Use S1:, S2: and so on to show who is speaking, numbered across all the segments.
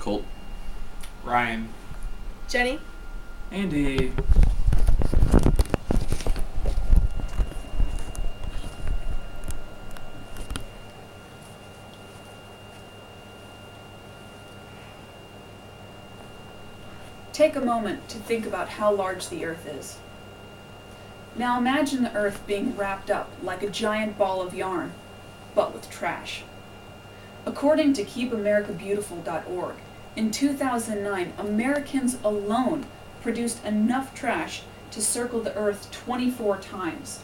S1: Colt.
S2: Ryan.
S3: Jenny?
S2: Andy.
S4: Take a moment to think about how large the Earth is. Now imagine the Earth being wrapped up like a giant ball of yarn, but with trash. According to keepamericabeautiful.org, in 2009, Americans alone produced enough trash to circle the Earth 24 times.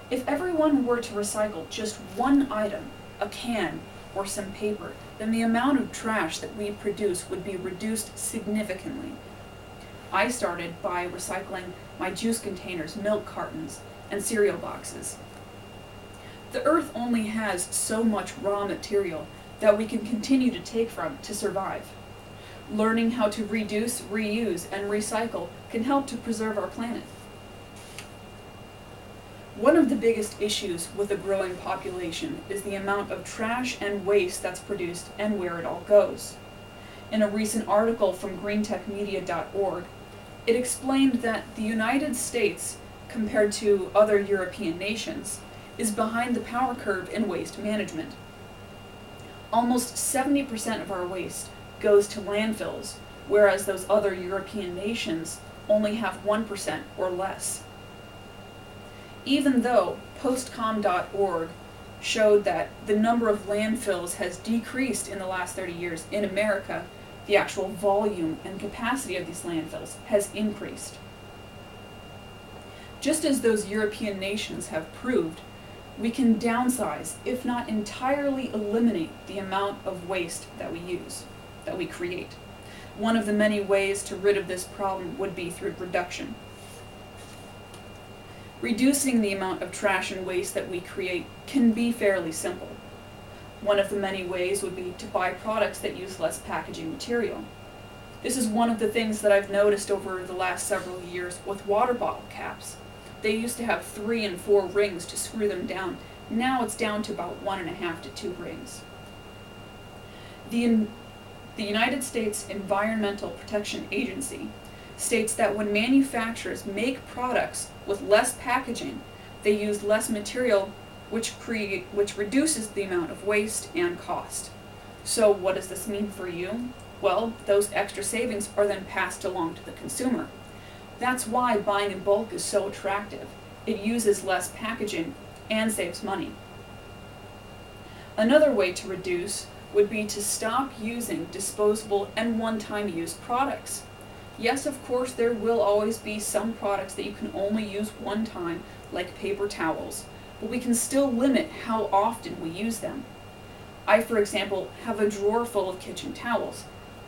S4: If everyone were to recycle just one item, a can, or some paper, then the amount of trash that we produce would be reduced significantly. I started by recycling my juice containers, milk cartons, and cereal boxes. The Earth only has so much raw material that we can continue to take from to survive. Learning how to reduce, reuse, and recycle can help to preserve our planet. One of the biggest issues with a growing population is the amount of trash and waste that's produced and where it all goes. In a recent article from greentechmedia.org, it explained that the United States, compared to other European nations, is behind the power curve in waste management. Almost 70% of our waste goes to landfills, whereas those other European nations only have 1% or less. Even though postcom.org showed that the number of landfills has decreased in the last 30 years in America, the actual volume and capacity of these landfills has increased. Just as those European nations have proved, we can downsize, if not entirely eliminate, the amount of waste that we create. One of the many ways to rid of this problem would be through reduction. Reducing the amount of trash and waste that we create can be fairly simple. One of the many ways would be to buy products that use less packaging material. This is one of the things that I've noticed over the last several years with water bottle caps. They used to have 3 and 4 rings to screw them down. Now it's down to about 1.5 to 2 rings. The United States Environmental Protection Agency states that when manufacturers make products with less packaging, they use less material, which reduces the amount of waste and cost. So what does this mean for you? Well, those extra savings are then passed along to the consumer. That's why buying in bulk is so attractive. It uses less packaging and saves money. Another way to reduce would be to stop using disposable and one-time use products. Yes, of course, there will always be some products that you can only use one time, like paper towels, but we can still limit how often we use them. I, for example, have a drawer full of kitchen towels.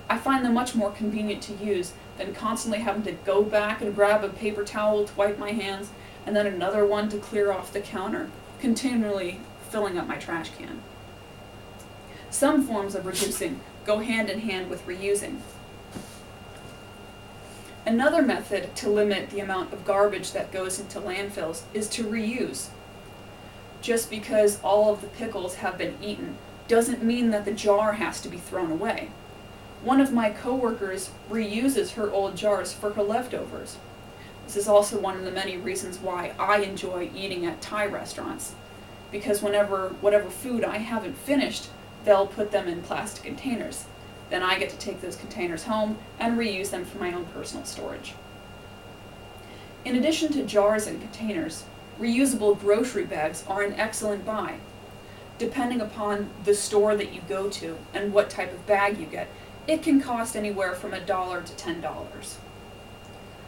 S4: I find them much more convenient to use than constantly having to go back and grab a paper towel to wipe my hands, and then another one to clear off the counter, continually filling up my trash can. Some forms of reducing go hand in hand with reusing. Another method to limit the amount of garbage that goes into landfills is to reuse. Just because all of the pickles have been eaten doesn't mean that the jar has to be thrown away. One of my coworkers reuses her old jars for her leftovers. This is also one of the many reasons why I enjoy eating at Thai restaurants, because whatever food I haven't finished, they'll put them in plastic containers. Then I get to take those containers home and reuse them for my own personal storage. In addition to jars and containers, reusable grocery bags are an excellent buy. Depending upon the store that you go to and what type of bag you get, it can cost anywhere from $1 to $10.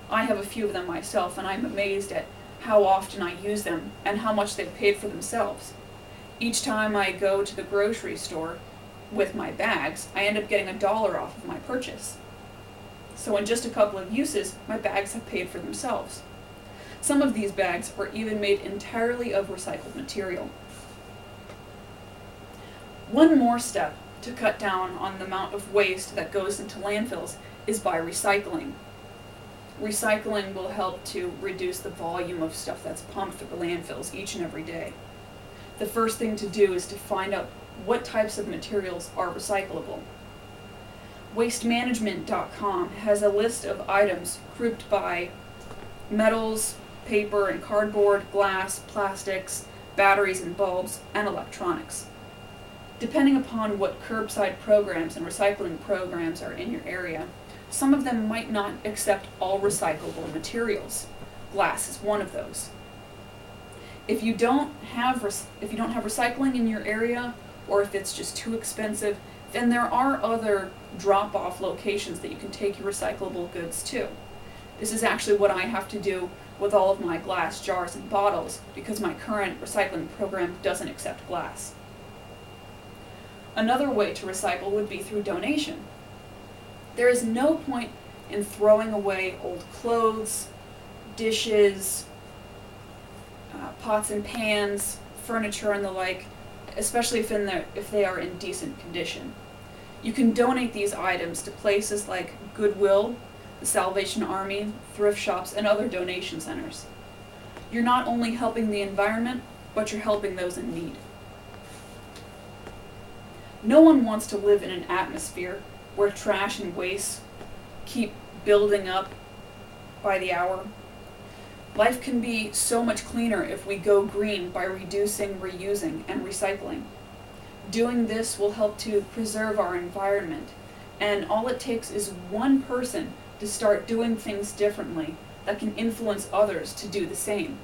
S4: I have a few of them myself, and I'm amazed at how often I use them and how much they've paid for themselves. Each time I go to the grocery store with my bags, I end up getting $1 off of my purchase. So in just a couple of uses, my bags have paid for themselves. Some of these bags are even made entirely of recycled material. One more step to cut down on the amount of waste that goes into landfills is by recycling. Recycling will help to reduce the volume of stuff that's pumped through the landfills each and every day. The first thing to do is to find out what types of materials are recyclable. WasteManagement.com has a list of items grouped by metals, paper and cardboard, glass, plastics, batteries and bulbs, and electronics. Depending upon what curbside programs and recycling programs are in your area, some of them might not accept all recyclable materials. Glass is one of those. If you don't have recycling in your area, or if it's just too expensive, then there are other drop-off locations that you can take your recyclable goods to. This is actually what I have to do with all of my glass jars and bottles because my current recycling program doesn't accept glass. Another way to recycle would be through donation. There is no point in throwing away old clothes, dishes, pots and pans, furniture and the like, especially if they are in decent condition. You can donate these items to places like Goodwill, the Salvation Army, thrift shops, and other donation centers. You're not only helping the environment, but you're helping those in need. No one wants to live in an atmosphere where trash and waste keep building up by the hour. Life can be so much cleaner if we go green by reducing, reusing, and recycling. Doing this will help to preserve our environment, and all it takes is one person to start doing things differently that can influence others to do the same.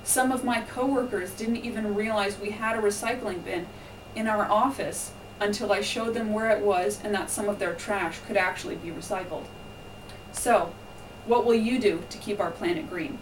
S4: Some of my coworkers didn't even realize we had a recycling bin in our office until I showed them where it was and that some of their trash could actually be recycled. So, what will you do to keep our planet green?